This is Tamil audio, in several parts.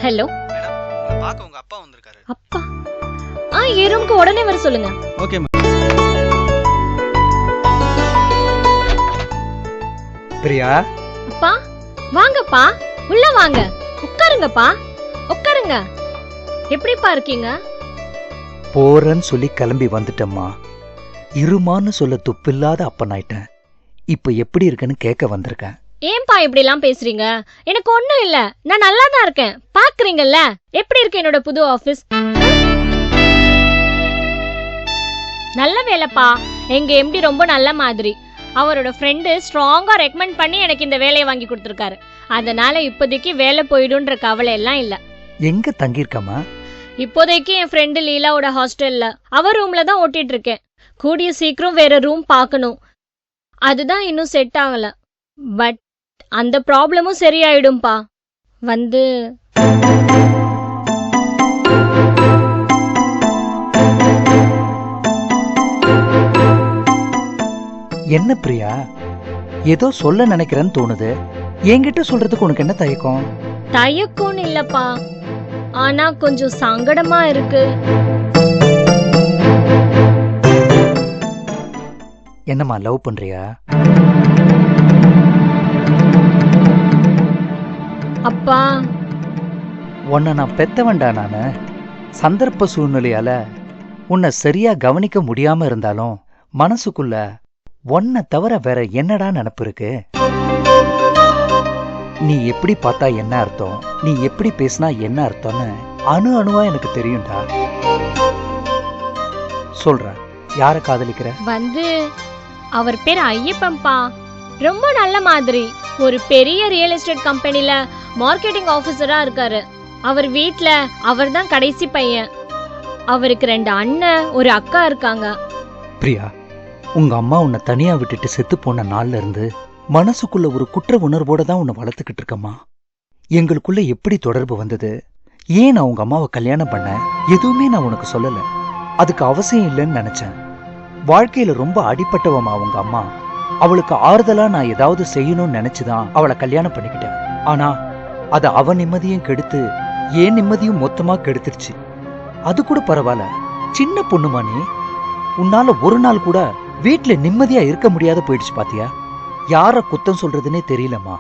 ஹலோ மேடம், உங்களை பார்க்க உங்க அப்பா வந்திருக்காரு. அப்பா. என் ரூமுக்கு உடனே வர சொல்லுங்க. Okay ma'am. பிரியா, அப்பா வாங்கப்பா, உள்ள வாங்க, உட்காருங்கப்பா, உட்காருங்க. எப்படிப்பா இருக்கீங்க? போறேன்னு சொல்லி கிளம்பி வந்துட்டம்மா. இருமான்னு சொல்ல துப்பில்லாத அப்பனாயிட்டேன். இப்ப எப்படி இருக்குன்னு கேட்க வந்திருக்கேன். ஏன்பா இப்படி எல்லாம் பேசுறீங்க? எனக்கு ஒண்ணும் இல்ல, நான் நல்லா தான் இருக்கேன். பாக்குறீங்கல்ல எப்படி இருக்கு என்னோட புது ஆபீஸ். நல்ல வேலைப்பா, எங்க எம்டி ரொம்ப நல்ல மாதிரி. அவரோட ஃப்ரெண்டு ஸ்ட்ராங்கா ரெக்கமெண்ட் பண்ணி எனக்கு இந்த வேலையை வாங்கி கொடுத்துருக்காரு. அதனால இப்போதைக்கு வேலை போயிடுன்ற கவலை எல்லாம் இல்ல. எங்க தங்கியிருக்கம்மா? இப்போதைக்கு என் ஃப்ரெண்டு லீலாவோட ஹாஸ்டல்ல அவர் ரூம்ல தான் ஓட்டிட்டு இருக்கேன். கூடிய சீக்கிரம் வேற ரூம் பார்க்கணும். அதுதான் இன்னும் செட் ஆகல. பட் அந்த ப்ராப்ளமும் சரியாயிடும்பா. வந்து என்ன பிரியா, ஏதோ சொல்ல நினைக்கிறேன்னு தோணுது. என்கிட்ட சொல்றதுக்கு உனக்கு என்ன தயக்கம்? தயக்கம்னு இல்லப்பா, ஆனா கொஞ்சம் சங்கடமா இருக்கு. என்னம்மா, லவ் பண்றியா? அப்பா, உன்னை நான் பெத்தவன்டா. நானு சந்தர்ப்ப சூழ்நிலையால உன்னை சரியா கவனிக்க முடியாம இருந்தாலும் மனசுக்குள்ள உன்னை தவிர வேற என்னடா நினப்பு இருக்கு? நீ எப்படி பார்த்தா என்ன அர்த்தம், நீ எப்படி பேசினா என்ன அர்த்தம்னு அணு அணுவா எனக்கு தெரியும்டா. சொல்ற, யார காதலிக்கிற? வந்து அவர் பேர் ஐயப்பன்பா. ரொம்ப நல்ல மாதிரி. ஒரு பெரிய ரியல் எஸ்டேட் கம்பெனில மார்க்கெட்டிங் ஆபீசரா இருக்காரு. அவர் வீட்ல அவர் தான் கடைசி பையன். அவருக்கு 2 அண்ணன், ஒரு அக்கா இருக்காங்க. பிரியா, உங்க அம்மா உன்னை தனியா விட்டுட்டு செத்து போன நாள்ல இருந்து மனசுக்குள்ள ஒரு குற்ற உணர்வோட தான் உன்னை வளர்த்துக்கிட்டு இருக்கம்மா. எங்களுக்குள்ள எப்படி தொடர்பு வந்தது, ஏன் நான் உங்க அம்மாவை கல்யாணம் பண்ண, எதுவுமே நான் உனக்கு சொல்லல. அதுக்கு அவசியம் இல்லைன்னு நினைச்சேன். வாழ்க்கையில ரொம்ப அடிப்பட்டவமா உங்க அம்மா. அவளுக்கு ஆறுதலா நான் ஏதாவது செய்யணும்னு நினைச்சுதான் அவளை கல்யாணம் பண்ணிக்கிட்டேன். ஆனா அது அவ நிம்மதியும் கெடுத்து ஏன் நிம்மதியும் மொத்தமா கெடுத்துருச்சு. அது கூட பரவாயில்ல, சின்ன பொண்ணுமா நீ. உன்னால ஒரு நாள் கூட வீட்டுல நிம்மதியா இருக்க முடியாத போயிடுச்சு பாத்தியா. யார குத்தம் சொல்றதுன்னே தெரியலம்மா.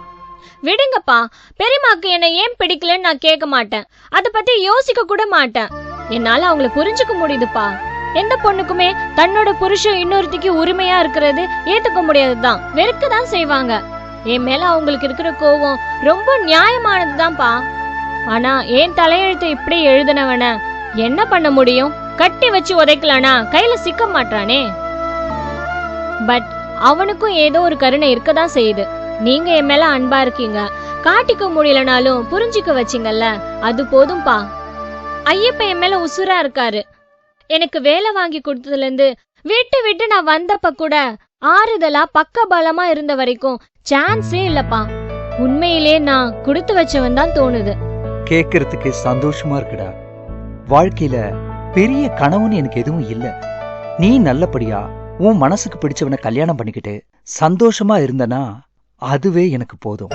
விடுங்கப்பா, பெரியமாக்கு என்ன ஏன் பிடிக்கலன்னு நான் கேட்க மாட்டேன். அத பத்தி யோசிக்க கூட மாட்டேன். என்னால அவங்கள புரிஞ்சுக்க முடியுதுப்பா. எந்த பொண்ணுக்குமே தன்னோட புருஷன் இன்னொருத்திக்கு உரிமையா இருக்கிறது ஏத்துக்க முடியாதுதான், வெறுக்க தான் செய்வாங்க. என் மேல அவங்களுக்கு இருக்கிற கோவம் ரொம்ப நியாயமானதுதான்ப்பா. ஆனா என் தலையெழுத்து இப்படி எழுதினவன என்ன பண்ண முடியும்? கட்டி வச்சு உதைக்கலானா கையில சிக்க மாட்டானே. பட் அவனுக்கும் ஏதோ ஒரு கருணை இருக்கதான் செய்யுது. நீங்க என் மேல அன்பா இருக்கீங்க, காட்டிக்க முடியலனாலும் புரிஞ்சுக்க வச்சிங்கல்ல, அது போதும்பா. ஐயப்ப என் மேல உசுரா இருக்காரு. எனக்கு வேலை வாங்கி கொடுத்ததுல இருந்து விட்டு விட்டு நான் வந்தப்ப கூட ஆறுதலா பக்க பலமா இருந்த வரைக்கும் சான்ஸே இல்லப்பா. உண்மையிலே நான் கொடுத்து வச்சவன் தான் தோணுது. கேக்குறதுக்கு சந்தோஷமா இருக்குடா. வாழ்க்கையில பெரிய கனவுன்னு எனக்கு எதுவும் இல்ல. நீ நல்லபடியா உன் மனசுக்கு பிடிச்சவனை கல்யாணம் பண்ணிக்கிட்டு சந்தோஷமா இருந்தனா அதுவே எனக்கு போதும்.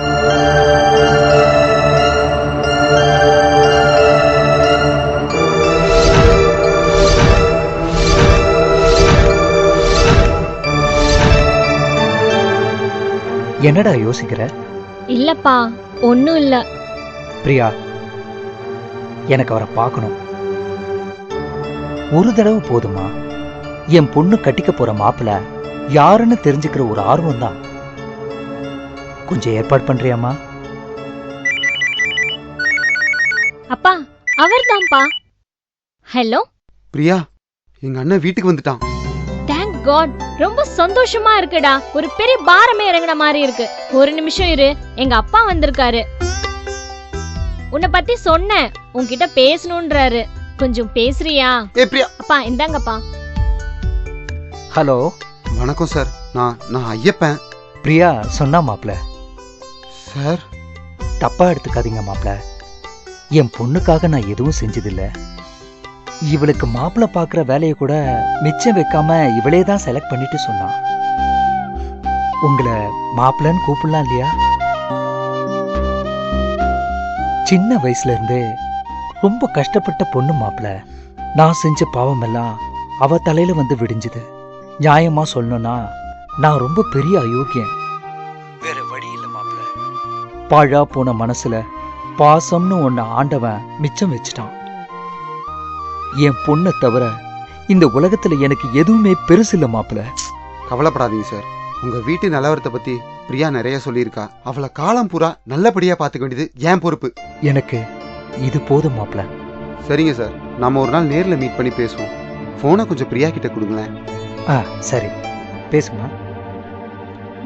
என்னடா யோசிக்கிற? இல்லப்பா, ஒன்னும் இல்ல. பிரியா, எனக்கு அவரை பார்க்கணும். ஒரு தடவை போதுமா? என் பொண்ணு கட்டிக்க போற மாப்பிள்ள யாருன்னு தெரிஞ்சுக்கிற ஒரு ஆர்வம் தான். கொஞ்சம் ஏற்பாடு பண்றியாமா? அப்பா, அவர்தான்ப்பா. ஹலோ பிரியா, எங்க அண்ணன் வீட்டுக்கு வந்துட்டான். தேங்க் காட், ரொம்ப சந்தோஷமா இருக்குடா. ஒரு பெரிய பாரமே இறங்கின மாதிரி இருக்கு. ஒரு நிமிஷம் இரு, எங்க அப்பா வந்திருக்காரு. உன்னை பத்தி சொன்னேன், உன்கிட்ட பேசணும்ன்றாரு. கொஞ்சம் பேசுறியா? பிரியா. அப்பா இந்தாங்கப்பா. ஹலோ. வணக்கம் சார், நான் ஐயப்பன். பிரியா சொன்னா மாப்பிள்ள. சார், தப்பா எடுத்துக்காதீங்க மாப்பிள்ள. என் பொண்ணுக்காக நான் எதுவும் செஞ்சதில்ல. இவளுக்கு மாப்பிள்ள பாக்குற வேலையை கூட மிச்சம் வைக்காம இவளே தான் செலக்ட் பண்ணிட்டு சொன்னான். உங்களை மாப்பிள்ளன்னு கூப்பிடலாம் இல்லையா? சின்ன வயசுல இருந்தே ரொம்ப கஷ்டப்பட்ட பொண்ணு மாப்பிள. நான் செஞ்ச பாவம் எல்லாம் அவ தலையில வந்து விடிஞ்சுது. நியாயமா சொல்லணும்னா நான் ரொம்ப பெரிய அயோக்கியன். வேற வழி இல்ல மாப்பிள. பாழா போன மனசுல பாசம்னு ஒண்ணு ஆண்டவன் மிச்சம் வச்சுட்டான். என் பொண்ணை தவிர இந்த உலகத்துல எனக்கு எதுவுமே பெருசு இல்ல மாப்பிள. கவலைப்படாதீங்க சார். உங்க வீட்டு நிலவரத்தை பத்தி பிரியா நிறைய சொல்லியிருக்கா. அவளை காலம் பூரா நல்லபடியா பாத்துக்க வேண்டியது என் பொறுப்பு. எனக்கு இது போதும் மாப்பிள. சரிங்க சார், நாம ஒரு நாள் நேர்ல மீட் பண்ணி பேசுவோம். போனை கொஞ்சம் பிரியா கிட்ட கொடுங்களேன். சரி, பேசுமா.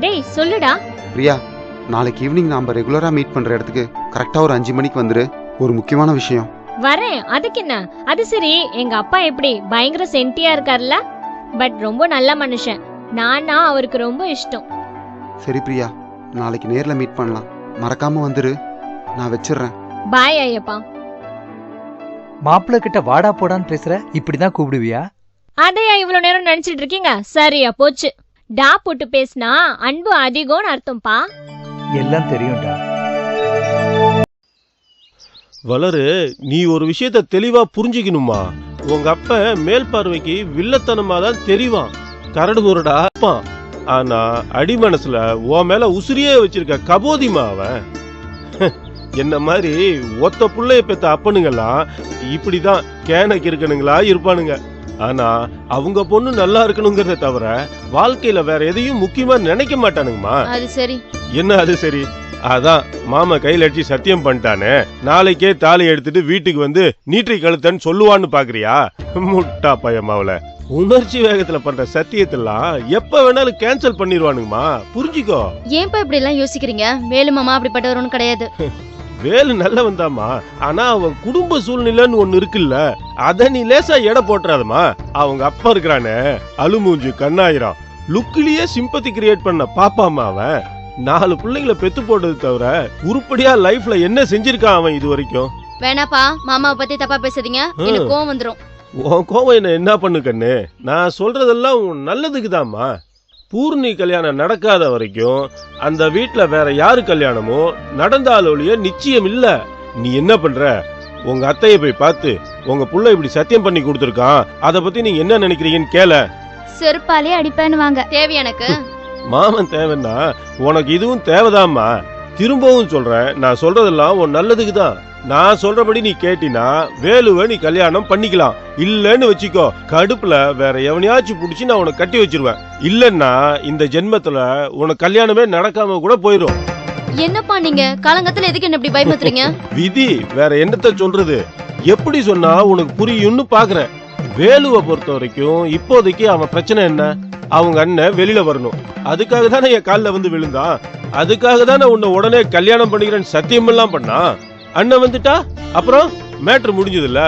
டேய் சொல்லுடா. பிரியா, நாளைக்கு ஈவினிங் நாம ரெகுலரா மீட் பண்ற இடத்துக்கு கரெக்டா ஒரு 5 மணிக்கு வந்துரு. ஒரு முக்கியமான விஷயம். வரேன், அதுக்கு என்ன? அது சரி, எங்க அப்பா எப்படி பயங்கர சென்டியா இருக்கார்ல? பட் ரொம்ப நல்ல மனுஷன். நானா அவருக்கு ரொம்ப இஷ்டம். சரி பிரியா, நாளைக்கு நேர்ல மீட் பண்ணலாம். மறக்காம வந்துரு. நான் வச்சிடுறேன். பாய் ஐயப்பா. மாப்பிள்ள கிட்ட வாடா போடான்னு பேசுற, இப்படிதான் கூப்பிடுவியா? அதையா இவ்வளவு நேரம் நினைச்சிட்டு இருக்கீங்க? சரியா போச்சு. டா போட்டு பேசினா அன்பு அதிகம்னு அர்த்தம்பா. எல்லாம் தெரியும்டா. வளரு, நீ ஒரு விஷயத்த தெளிவா புரிஞ்சுக்கணுமா? உங்க அப்ப மேல் பார்வைக்கு வில்லத்தனமா தான் தெரிவான், கரடு முரடா இருப்பான். ஆனா அடி மனசுல உன் மேல உசிரியே வச்சிருக்க கபோதிமா அவன். என்ன மாதிரி ஒத்த புள்ளைய பெத்த அப்பனுங்கெல்லாம் இப்படிதான் கேனக்கு இருக்கணுங்களா இருப்பானுங்க. ஆனா அவங்க பொண்ணு நல்லா இருக்கணுங்கிறத தவிர வாழ்க்கையில வேற எதையும் முக்கியமா நினைக்க மாட்டானுங்கம்மா. அது சரி. என்ன அது சரி? அதான் மாமா கையில அடிச்சு சத்தியம் பண்ணிட்டானே, நாளைக்கே தாலி எடுத்துட்டு வீட்டுக்கு வந்து நீட்டி கழுத்தன்னு சொல்லுவான்னு பாக்குறியா? முட்டா பையமாவல. உணர்ச்சி வேகத்துல பண்ற சத்தியத்தெல்லாம் எப்ப வேணாலும் கேன்சல் பண்ணிடுவானுங்கம்மா, புரிஞ்சுக்கோ. ஏன்பா இப்படி எல்லாம் யோசிக்கிறீங்க? வேலு மாமா அப்படிப்பட்டவரும் கிடையாது. வேலு நல்லவன் தாமா, ஆனா அவன் குடும்ப சூழ்நிலைன்னு ஒண்ணு இருக்குல்ல, அத நீ லேசா எடை போட்டுறாதமா. அவங்க அப்பா இருக்கிறானே, அழுமூஞ்சு கண்ணாயிரம், லுக்கிலேயே சிம்பத்தி கிரியேட் பண்ண பாப்பாமா அவன். 4 பிள்ளைங்களை பெத்து போட்டது தவிர உருப்படியா லைஃப்ல என்ன செஞ்சிருக்கான் அவன் இது வரைக்கும்? வேணாப்பா, மாமாவை பத்தி தப்பா பேசாதீங்க, எனக்கு கோவம் வந்துரும். உன் கோவம் என்ன பண்ணு கண்ணு? நான் சொல்றதெல்லாம் உன் நல்லதுக்குதாம்மா. பூர்ணி கல்யாணம் நடக்காத வரைக்கும் அந்த வீட்டுல வேற யாரு கல்யாணமும் நடந்தாலொழிய நிச்சயம் இல்ல. நீ என்ன பண்ற? உங்க அத்தையை போய் பார்த்து உங்க புள்ள இப்படி சத்தியம் பண்ணி கொடுத்துருக்கான், அத பத்தி நீங்க என்ன நினைக்கிறீங்கன்னு கேள. செருப்பாலே அடிப்பேன்னு வாங்க. தேவை எனக்கு. மாமன் தேவைன்னா உனக்கு இதுவும் தேவைதாம்மா. திரும்பவும் சொல்றேன், நான் சொல்றதெல்லாம் உன் நல்லதுக்கு தான். நான் சொல்றபடி நீ கேட்டினா வேலுவை நீ கல்யாணம் பண்ணிக்கலாம். இல்லன்னு வச்சுக்கோ, கடுப்புல வேற எவனையாச்சும் புடிச்சு நான் உனக்கு கட்டி வச்சிருவேன். இல்லன்னா இந்த ஜென்மத்துல உனக்கு கல்யாணமே நடக்காம கூட போயிடும். என்னப்பா நீங்க காலங்கத்துல எதுக்கு என்ன இப்படி பயமுத்துறீங்க? விதி, வேற என்னத்த சொல்றது? எப்படி சொன்னா உனக்கு புரியும்னு பாக்குறேன். வேலுவை பொறுத்த வரைக்கும் இப்போதைக்கு அவன் பிரச்சனை என்ன? அவங்க அண்ணன் வெளியில வரணும். அதுக்காக தானே என் காலில் வந்து விழுந்தான். அதுக்காக தானே உன்னை உடனே கல்யாணம் பண்ணிக்கிறேன்னு சத்தியம் எல்லாம் பண்ணா. அண்ணன் வந்துட்டா அப்புறம் மேட்ரு முடிஞ்சது இல்ல.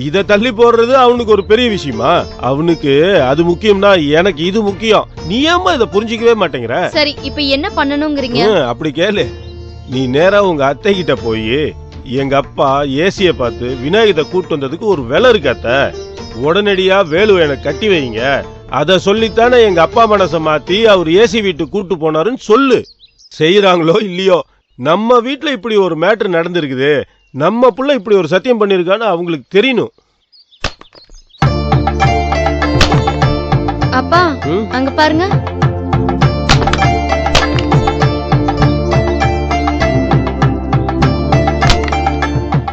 இத தள்ளி போடுறது அவனுக்கு ஒரு பெரிய விஷயமா? அவனுக்கு அது முக்கியம்னா எனக்கு இது முக்கியம். நீ ஏமா இத புரிஞ்சிக்கவே மாட்டேங்கிற? சரி, இப்ப என்ன பண்ணணும்ங்கறீங்க? அப்படி கேளு. நீ நேரா உங்க அத்தை கிட்ட போய் எங்க அப்பா ஏசிய பார்த்து விநாயகத்தை கூட்டு வந்ததுக்கு ஒரு விலை இருக்காத்த, உடனடியா வேலுவை எனக்கு கட்டி வைங்க, அத சொல்லித்தானே எங்க அப்பா மனசை மாத்தி அவர் ஏசி வீட்டு கூட்டு போனாருன்னு சொல்லு. செய்யறாங்களோ இல்லையோ, நம்ம வீட்டுல இப்படி ஒரு மேட்டர் நடந்திருக்குது, நம்ம புள்ள இப்படி ஒரு சத்தியம் பண்ணிருக்கான்னு அவங்களுக்கு தெரியணும். அப்பா அங்க பாருங்க.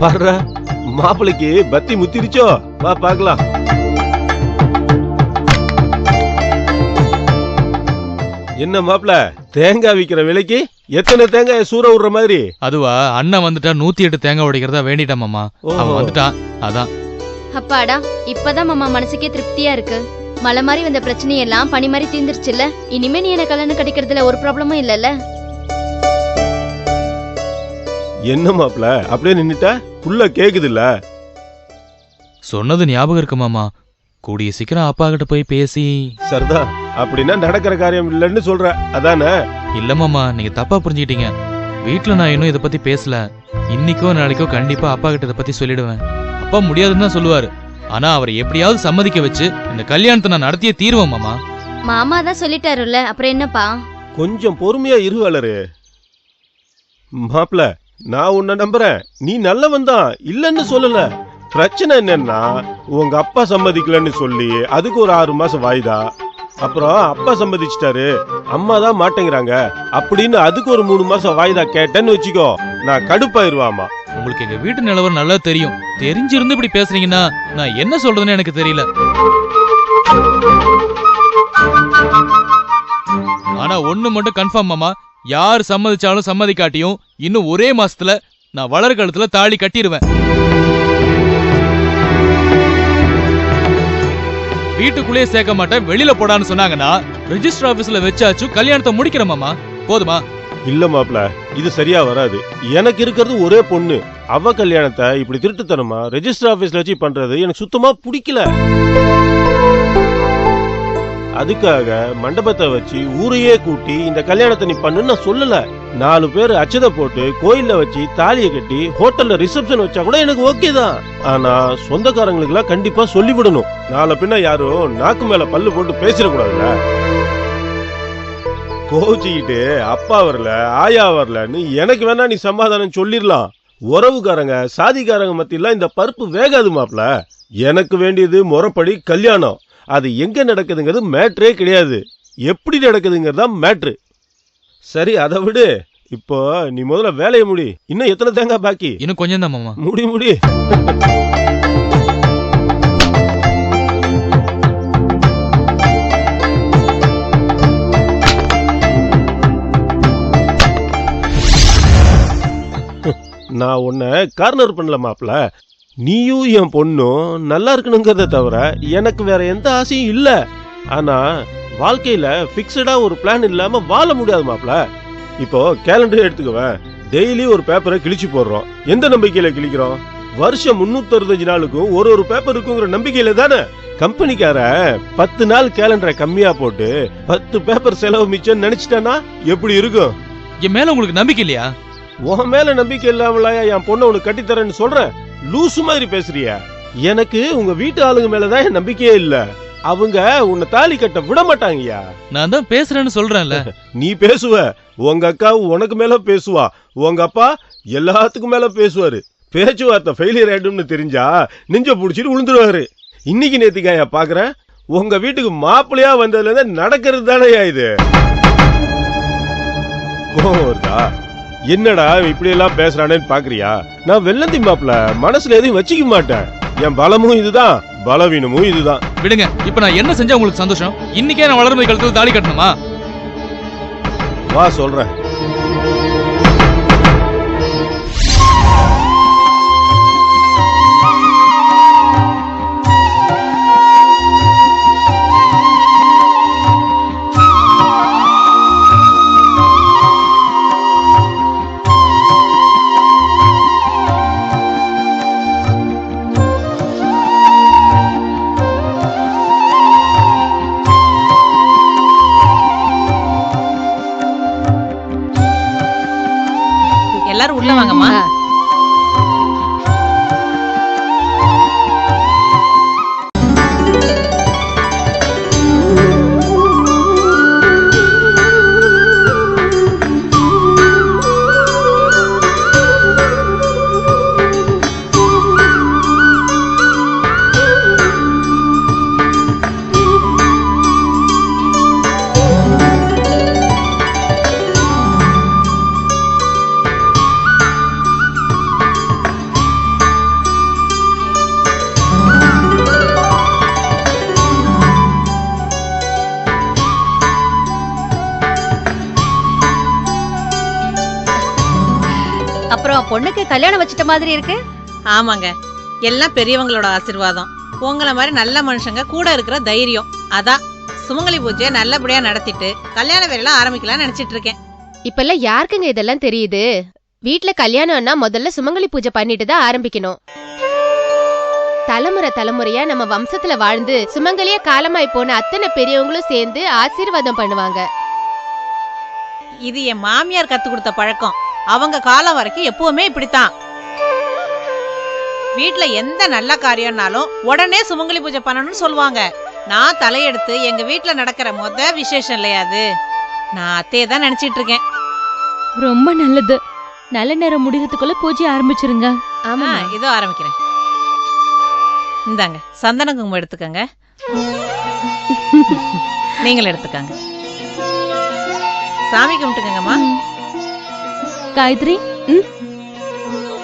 பாரு, மாப்பிளைக்கு பத்தி முத்திருச்சோ, வா பாக்கலாம். என்ன மாப்பிள, தேங்காய் விக்கிற விலைக்கு எத்தனை தேங்காய் சூற விடுற மாதிரி? அதுவா, அண்ணன் வந்துட்டா 108 தேங்காய் உடைக்கிறதா வேண்டிட்டான் மாமா. அவன் வந்துட்டான், அதான். அப்பாடா, இப்பதான் மாமா மனசுக்கே திருப்தியா இருக்கு. மலை மாதிரி வந்த பிரச்சனையெல்லாம் பனி மாதிரி தீர்ந்துருச்சுல்ல. இனிமே நீ என்ன கல்யாணம் கிடைக்கிறதுல ஒரு ப்ராப்ளமும் இல்லல்ல. என்ன மாப்பிள அப்படியே நின்னுட்டா? புள்ள கேக்குது இல்ல? சொன்னது ஞாபகம் இருக்கு மாமா. கூடிய சீக்கிரம் அப்பா கிட்ட போய் பேசி. சரிதா, அப்படின்னா நடக்கிற காரியம் இல்லைன்னு சொல்ற, அதானே? இல்ல மாமா, நீங்க தப்பா புரிஞ்சுக்கிட்டீங்க. வீட்டுல நான் இன்னும் இதை பத்தி பேசல. இன்னைக்கோ நாளைக்கோ கண்டிப்பா அப்பா கிட்ட இதை பத்தி சொல்லிடுவேன். அப்பா முடியாதுன்னு தான் சொல்லுவாரு. ஆனா அவரை எப்படியாவது சம்மதிக்க வச்சு இந்த கல்யாணத்தை நான் நடத்தியே தீருவேன் மாமா. மாமா தான் சொல்லிட்டாருல்ல, அப்புறம் என்னப்பா? கொஞ்சம் பொறுமையா இரு வளரு. மாப்பிள, நான் உன்னை நம்புறேன், நீ நல்லவன் தான், இல்லன்னு சொல்லல. பிரச்சனை என்னன்னா உங்க அப்பா சம்மதிக்கலன்னு சொல்லி அதுக்கு ஒரு 6 மாசம் வாய்தா, அப்புறம் அப்பா சம்மதிச்சிட்டாரு அம்மா தான் மாட்டேங்கிறாங்க அப்படின்னு அதுக்கு ஒரு 3 மாசம் வாய்தா கேட்டேன்னு வச்சுக்கோ, நான் கடுப்பாயிருவாமா. உங்களுக்கு எங்க வீட்டு நிலவரம் நல்லா தெரியும். தெரிஞ்சிருந்து இப்படி பேசுறீங்கன்னா நான் என்ன சொல்றதுன்னு எனக்கு தெரியல. ஆனா ஒண்ணு மட்டும் கன்ஃபார்ம் மாமா, யார் சம்மதிச்சாலும் சம்மதிக்காட்டியும் இன்னும் ஒரே மாசத்துல நான் வளர் கழுத்துல தாலி கட்டிடுவேன். வீட்டுக்குள்ளேயே சேர்க்க மாட்டேன், வெளியில போடான்னு சொன்னாங்கன்னா ரெஜிஸ்டர் ஆபீஸ்ல வச்சாச்சு கல்யாணத்தை முடிக்கிற மாமா. போதுமா? இல்ல மாப்ள, இது சரியா வராது. எனக்கு இருக்கிறது ஒரே பொண்ணு, அவ கல்யாணத்தை இப்படி திருட்டுத்தனமா ரெஜிஸ்டர் ஆபீஸ்ல வச்சு பண்றது எனக்கு சுத்தமா பிடிக்கல. அதுக்காக மண்டபத்தை வச்சு ஊரையே கூட்டி இந்த கல்யாணத்தை நீ பண்ணுன்னு நான் சொல்லல. 4 பேர் அச்சதை போட்டு கோயில்ல வச்சு தாலியை கட்டி ஹோட்டல்ல ரிசப்ஷன் வச்சா கூட எனக்கு ஓகே தான். ஆனா சொந்தக்காரங்களுக்கு எல்லாம் கண்டிப்பா சொல்லிவிடணும். நாளை பின்ன யாரும் நாக்கு மேல பல்லு போட்டு பேசிடக்கூடாதுல்ல. கோச்சிக்கிட்டு அப்பா வரல ஆயா வரலன்னு எனக்கு வேணா நீ சமாதானம் சொல்லிடலாம். உறவுக்காரங்க சாதிக்காரங்க மத்தியெல்லாம் இந்த பருப்பு வேகாது மாப்ள. எனக்கு வேண்டியது முறைப்படி கல்யாணம். அது எங்க நடக்குதுங்கிறது மேட்ரே கிடையாது, எப்படி நடக்குதுங்கிறதா மேட்ரு. சரி அதை விடு, இப்போ நீ முதல்ல வேலையை முடி. இன்னும் எத்தனை தேங்காய் பாக்கி? இன்னும் கொஞ்சம் தான் மாமா. முடி. நான் உன்னை கார்னர் பண்ணல மாப்ள. நீயும் என் பொண்ணும் நல்லா இருக்கணுங்கிறத தவிர எனக்கு வேற எந்த ஆசையும் இல்ல. ஆனா வாழ்க்கையில பிக்சடா ஒரு பிளான் இல்லாம வாழ முடியாது மாப்ள. இப்போ கேலண்டர் எடுத்துக்குவேன், டெய்லி ஒரு பேப்பரை கிழிச்சு போடுறோம். எந்த நம்பிக்கையில கிழிக்கிறோம்? வருஷம் 365 நாளுக்கும் ஒரு பேப்பர் இருக்குங்கிற நம்பிக்கையில தானே. கம்பெனிக்கார 10 நாள் கேலண்டரை கம்மியா போட்டு 10 பேப்பர் செலவு மிச்சம் நினைச்சிட்டானா எப்படி இருக்கும்? என் மேல உங்களுக்கு நம்பிக்கை இல்லையா? உன் மேல நம்பிக்கை இல்லாமலையா என் பொண்ணை உனக்கு கட்டித்தரேன்னு சொல்றேன்? லூசு மாதிரி பேசுறிய. எனக்கு உங்க வீட்டு ஆளுங்க மேலதான் என் நம்பிக்கையே இல்ல. அவங்க உன்னை தாலி கட்ட விட மாட்டாங்கயா. நான் தான் பேசுறேன்னு சொல்றேன்ல. நீ பேசுவ, உங்க அக்கா உனக்கு மேல பேசுவா, உங்க அப்பா எல்லாத்துக்கும் மேல பேசுவாரு. பேச்சுவார்த்தை ஃபெயிலியர் ஆயிடும்னு தெரிஞ்சா நெஞ்ச புடிச்சிட்டு விழுந்துருவாரு. இன்னைக்கு நேத்திக்காயா பாக்குறேன், உங்க வீட்டுக்கு மாப்பிள்ளையா வந்ததுல இருந்து நடக்கிறது தானேயா இது. கோவம் வருதா? என்னடா இப்படி எல்லாம் பேசுறானேன்னு பாக்குறியா? நான் வெள்ளந்தி மாப்ள, மனசுல எதையும் வச்சுக்க மாட்டேன். என் பலமும் இதுதான், பலவீனமும் இதுதான். விடுங்க, இப்ப நான் என்ன செஞ்சா உங்களுக்கு சந்தோஷம்? இன்னைக்கே நான் வளர்மை கழுத்துல தாலி கட்டணுமா? வா சொல்றேன். எல்லாரும் உள்ள வாங்கம்மா. அப்புறம் பொண்ணுக்கு கல்யாணம் வச்சிட்ட மாதிரி இருக்கு. ஆமாங்க, எல்லாம் பெரியவங்களோட ஆசீர்வாதம். உங்களை மாதிரி நல்ல மனுஷங்க கூட இருக்கிற தைரியம். அதான் சுமங்கலி பூஜையை நல்லபடியா நடத்திட்டு கல்யாண வேலையெல்லாம் ஆரம்பிக்கலாம்னு நினைச்சிட்டு இருக்கேன். இப்பெல்லாம் யாருக்குங்க இதெல்லாம் தெரியுது? வீட்ல கல்யாணம்னா முதல்ல சுமங்கலி பூஜை பண்ணிட்டு தான் ஆரம்பிக்கணும். தலைமுறை தலைமுறையா நம்ம வம்சத்துல வாழ்ந்து சுமங்கலியா காலமாய் போன அத்தனை பெரியவங்களும் சேர்ந்து ஆசீர்வாதம் பண்ணுவாங்க. இது என் மாமியார் கத்து கொடுத்த பழக்கம். அவங்க காலம் வரைக்கும் எப்பவுமே இப்படித்தான். வீட்டுல எந்த நல்ல காரியம்னாலும் உடனே சுமங்கலி பூஜை பண்ணணும்னு சொல்லுவாங்க. நான் தலையெடுத்து எங்க வீட்டுல நடக்கிற விசேஷம் இல்லையா அது. நான் அத்தையை தான் நினைச்சிட்டு இருக்கேன். ரொம்ப நல்லது. நல்ல நேரம் முடிகிறதுக்குள்ள பூஜை ஆரம்பிச்சிருங்க. ஆமா இதோ ஆரம்பிக்கிறேன். இந்தாங்க சந்தன குங்குமம் எடுத்துக்கங்க. நீங்களும் எடுத்துக்கங்க. சாமி கும்பிட்டுக்கங்கம்மா. காயத்ரி,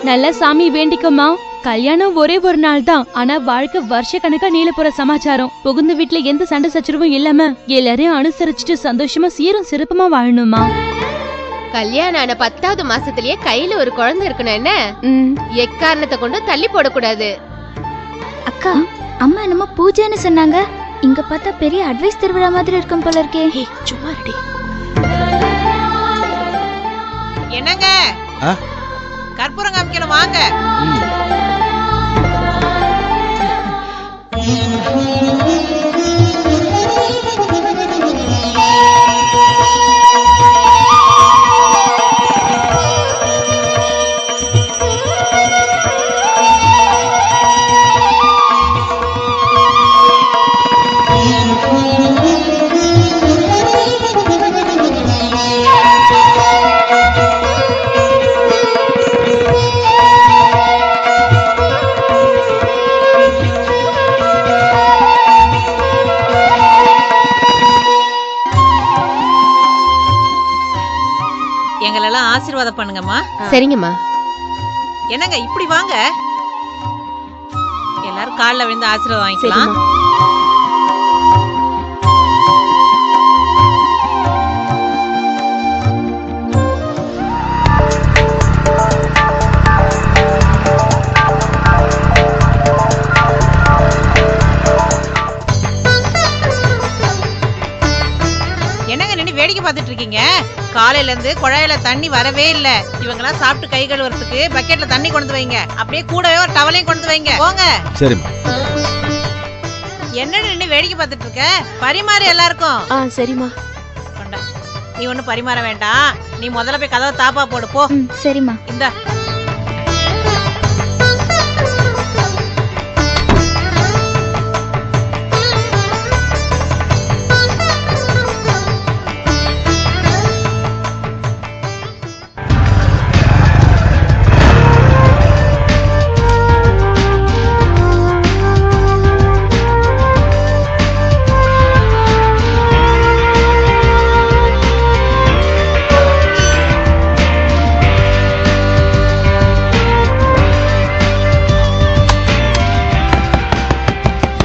நல்ல சாமி வேண்டிக்கம்மா. கல்யாணம் ஒரே ஒரு நாள் தான், ஆனா வாழ்க்கை வருஷ கணக்கா நீள போற சமாச்சாரம். புகுந்த வீட்டுல எந்த சண்டை சச்சரவும் இல்லாம எல்லாரையும் அனுசரிச்சுட்டு சந்தோஷமா சீரும் சிறப்புமா வாழணுமா. கல்யாணம் ஆன 10வது மாசத்திலேயே கையில ஒரு குழந்தை இருக்கணும் என்ன? எக்காரணத்தை கொண்டு தள்ளி போடக்கூடாது. அக்கா, அம்மா என்னமோ பூஜைன்னு சொன்னாங்க. இங்க பார்த்தா பெரிய அட்வைஸ் திருவிழா மாதிரி இருக்கும் போல இருக்கே. சும்மா ரெடி. என்னங்க கற்பூரம் காமிக்கணும் வாங்க. எங்களெல்லாம் ஆசீர்வாதம் பண்ணுங்கம்மா. சரிங்கம்மா. என்னங்க இப்படி வாங்க, எல்லாரும் கால்ல விழுந்து ஆசீர்வாதம் வாங்கிக்கலாம். என்னங்க நின்னு வேடிக்கை பார்த்துட்டு இருக்கீங்க? காலையில இருந்து குழாயில தண்ணி வரவே இல்ல. இவங்கெல்லாம் சாப்பிட்டு கை கழுவுறதுக்கு பக்கெட்ல தண்ணி கொண்டு வைங்க. அப்படியே கூடவே ஒரு டவலையும் கொண்டு வைங்க. போங்க. சரிம்மா. என்ன நின்னு வேடிக்கை பார்த்துட்டு இருக்க? பரிமாறு எல்லாருக்கும். சரிம்மா. நீ ஒன்னும் பரிமாற வேண்டாம். நீ முதல்ல போய் கதவை தாப்பா போடு போ. சரிம்மா. இந்த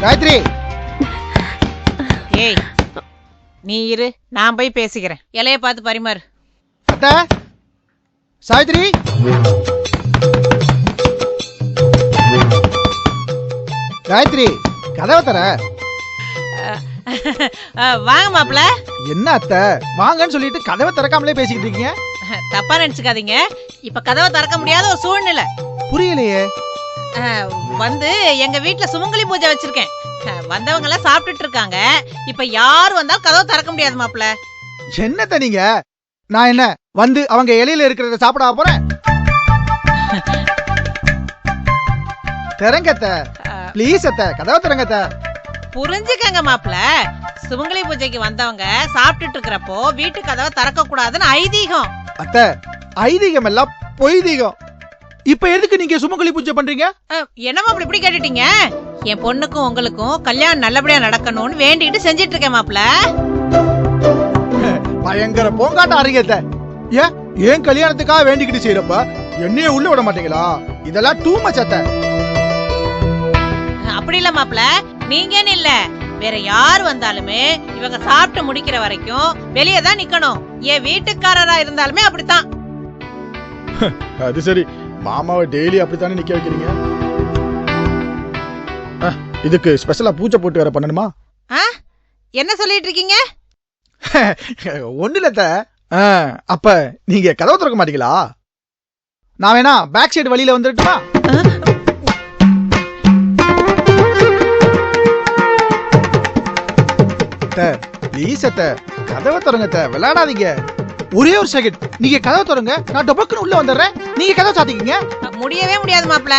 காயத்ரி, ஏய் நீ இரு, நான் போய் பேசிக்கிறேன். இலைய பார்த்து பரிமாறு. அத்தை, சாவித்ரி. காயத்ரி, கதவை தர. வாங்க மாப்பிள. என்ன அத்தை, வாங்கன்னு சொல்லிட்டு கதவை திறக்காமலே பேசிக்கிட்டு இருக்கீங்க? தப்பா நினைச்சுக்காதீங்க. இப்ப கதவை திறக்க முடியாத ஒரு சூழ்நிலை. புரியலையே. வந்து எங்க வீட்டுல சுமங்கலி பூஜை வச்சிருக்கேன். வந்தவங்க எல்லாம் சாப்பிட்டுட்டு இருக்காங்க. இப்ப யார் வந்தாலும் கதவை திறக்க முடியாது மாப்பிள. என்னத்த நீங்க? நான் என்ன வந்து அவங்க இலையில இருக்கிறத சாப்பிட போறேன்? திறங்கத்த, ப்ளீஸ் அத்த, கதவை திறங்கத்த. புரிஞ்சுக்கங்க மாப்பிள. சுமங்கலி பூஜைக்கு வந்தவங்க சாப்பிட்டுட்டு இருக்கிறப்போ வீட்டு கதவை திறக்க கூடாதுன்னு ஐதீகம். அத்த, ஐதீகம் எல்லாம் பொய்தீகம். இப்ப எதுக்கு நீங்க சுமங்கலி பூஜை பண்றீங்க? என்னமா அப்படி இப்படி கேட்டுட்டீங்க? என் பொண்ணுக்கும் உங்களுக்கும் கல்யாணம் நல்லபடியா நடக்கணும்னு வேண்டிட்டு செஞ்சிட்டு இருக்கேன் மாப்பிள. பயங்கர போங்காட்ட அறியத்த. ஏன் கல்யாணத்துக்காக வேண்டிக்கிட்டு செய்யறப்ப என்னைய உள்ள விட மாட்டீங்களா? இதெல்லாம் டூ மச் அத்த. அப்படி இல்ல மாப்பிள, நீங்கன்னு இல்ல, வேற யார் வந்தாலுமே இவங்க சாப்பிட்டு முடிக்கிற வரைக்கும் வெளியே தான் நிக்கணும். என் வீட்டுக்காரரா இருந்தாலுமே அப்படித்தான். அது சரி, மாமாவை டெய்லி அப்படித்தானே நிக்க வைக்கிறீங்க? இதுக்கு ஸ்பெஷலா பூஜை போட்டு வேற பண்ணணுமா? என்ன சொல்லிட்டு இருக்கீங்க? ஒண்ணு இல்ல. அப்ப நீங்க கதவு திறக்க மாட்டீங்களா? நான் வேணா பேக் சைடு வழியில வந்துட்டுமா? ப்ளீஸ் அத்த, கதவை திறங்க. விளையாடாதீங்க. ஒரே ஒரு செகண்ட், நீங்க கதவை திறங்க, நான் டபக்குன்னு உள்ள வந்துடுறேன். நீங்க கதவை சாத்திக்கீங்க. முடியவே முடியாது மாப்பிள.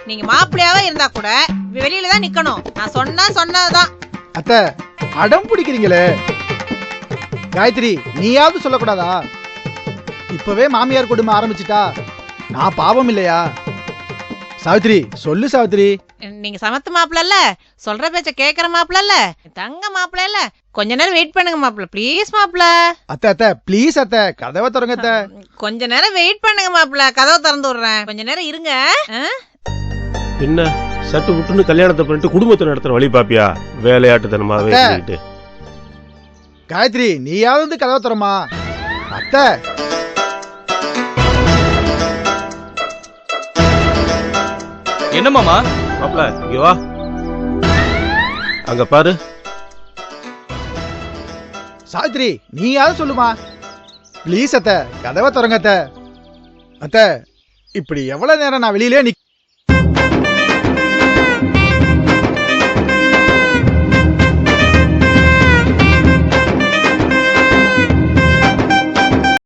நீங்க மாப்பிளையாவே இருந்தா கூட வெளியில தான் நிக்கணும். நான் சொன்னதுதான். அத்த, அடம் பிடிக்கிறீங்களே. காயத்ரி, நீயாவது சொல்லக்கூடாதா? இப்பவே மாமியார் கொடுமை ஆரம்பிச்சுட்டா நான் பாவம் இல்லையா? சாவித்ரி சொல்லு சாவித்ரி. நீங்க சமத்து மாப்பிள்ள சொல்ற பேச்ச கேக்குற மாப்பிள்ள தங்க மாப்பிள்ள கொஞ்ச நேரம் வெயிட் பண்ணுங்க மாப்பிள்ள ப்ளீஸ் மாப்பிள்ள. அத்தை அத்தை ப்ளீஸ் அத்தை கதவை திறங்க அத்தை. கொஞ்ச நேரம் வெயிட் பண்ணுங்க மாப்பிள்ள கதவை திறந்து விடுறேன் கொஞ்ச நேரம் இருங்க. என்ன சட்டு புட்டுன்னு கல்யாணத்தை பண்ணிட்டு குடும்பத்தை நடத்துற வழி பாப்பியா? வேலையாட்டுத்தனமாவே சொல்லிட்டு. காயத்ரி நீயாவது வந்து கதவை திறமா. அத்தை என்ன மாமா? மாப்ள இங்க வா. அங்க பாரு. சாவித்ரி நீயாவது சொல்லுமா ப்ளீஸ் அத்தை கதவை திறங்க அத்தை. அத்தை இப்படி எவ்வளவு நேரம் நான் வெளியிலே